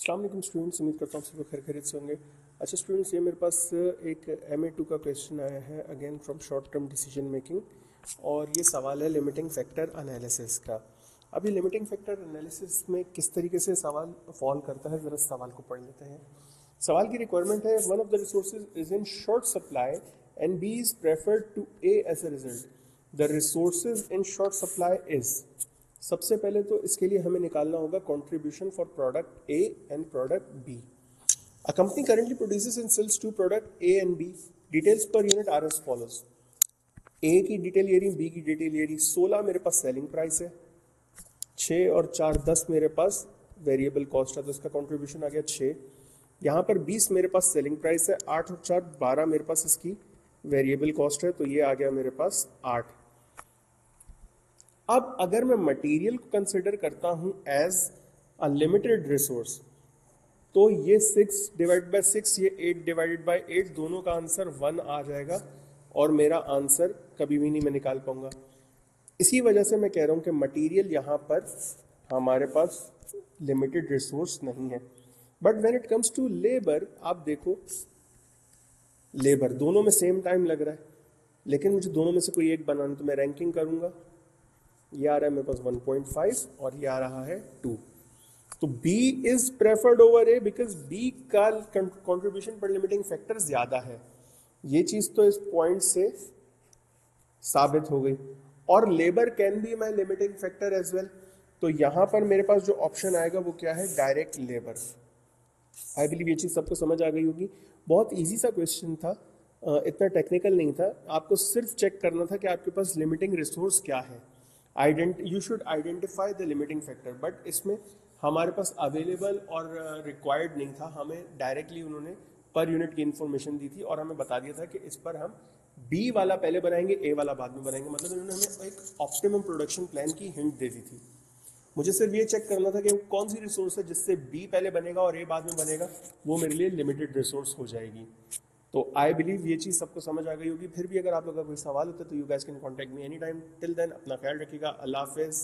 अस्सलाम वालेकुम स्टूडेंट्स, उम्मीद करता हूँ सब लोग खैर खैरियत से होंगे। अच्छा स्टूडेंट्स, ये मेरे पास एक MA2 का क्वेश्चन आया है again from short term decision making, और ये सवाल है लिमिटिंग फैक्टर एनालिसिस का। अभी लिमिटिंग फैक्टर एनालिसिस में किस तरीके से सवाल फॉल करता है, ज़रा सवाल को पढ़ लेते हैं। सवाल की रिक्वायरमेंट है, one of the resources is in short supply and B is preferred to A as a result. The resources in short supply is. सबसे पहले तो इसके लिए हमें निकालना होगा contribution for product A and product B. A company currently produces and sells two product A and B. Details per unit are as follows. A की detail ये रही, बी की डिटेल ये रही। 16 मेरे पास सेलिंग प्राइस है, 6 और 4 10 मेरे पास वेरिएबल कॉस्ट है, तो इसका कंट्रीब्यूशन आ गया 6। यहाँ पर 20 मेरे पास सेलिंग प्राइस है, 8 और 4 12 मेरे पास इसकी वेरिएबल कॉस्ट है, तो ये आ गया मेरे पास 8। अब अगर मैं मटेरियल को कंसिडर करता हूं एज अ लिमिटेड रिसोर्स, तो ये 6 डिवाइड बाय 6, ये 8 डिवाइडेड बाय 8, दोनों का आंसर 1 आ जाएगा और मेरा आंसर कभी भी नहीं मैं निकाल पाऊंगा। इसी वजह से मैं कह रहा हूं कि मटेरियल यहां पर हमारे पास लिमिटेड रिसोर्स नहीं है। But when it comes to labour, आप देखो लेबर दोनों में सेम टाइम लग रहा है, लेकिन मुझे दोनों में से कोई एक बनाना, तो मैं रैंकिंग करूंगा। ये आ रहा है मेरे पास 1.5 और ये आ रहा है 2। तो B is preferred over A because B का कंट्रीब्यूशन पर लिमिटिंग फैक्टर ज्यादा है। ये चीज तो इस पॉइंट से साबित हो गई। और labour can be my limiting factor as well. तो यहां पर मेरे पास जो ऑप्शन आएगा वो क्या है, डायरेक्ट लेबर। आई बिलीव ये चीज सबको समझ आ गई होगी। बहुत इजी सा क्वेश्चन था, इतना टेक्निकल नहीं था। आपको सिर्फ चेक करना था कि आपके पास लिमिटिंग रिसोर्स क्या है। You should identify the limiting factor, but इसमें हमारे पास अवेलेबल और रिक्वायर्ड नहीं था। हमें डायरेक्टली उन्होंने पर यूनिट की इन्फॉर्मेशन दी थी और हमें बता दिया था कि इस पर हम बी वाला पहले बनाएंगे, ए वाला बाद में बनाएंगे। मतलब इन्होंने हमें एक ऑप्टिमम प्रोडक्शन प्लान की हिंट दे दी थी। मुझे सिर्फ ये चेक करना था कि कौन सी रिसोर्स है जिससे बी पहले बनेगा और ए बाद में बनेगा, वो मेरे लिए लिमिटेड रिसोर्स हो जाएगी। तो आई बिलीव ये चीज़ सबको समझ आ गई होगी। फिर भी अगर आप लोगों का कोई सवाल होता है तो you guys can contact me any time. Till then अपना ख्याल रखिएगा। अल्लाह हाफिज़।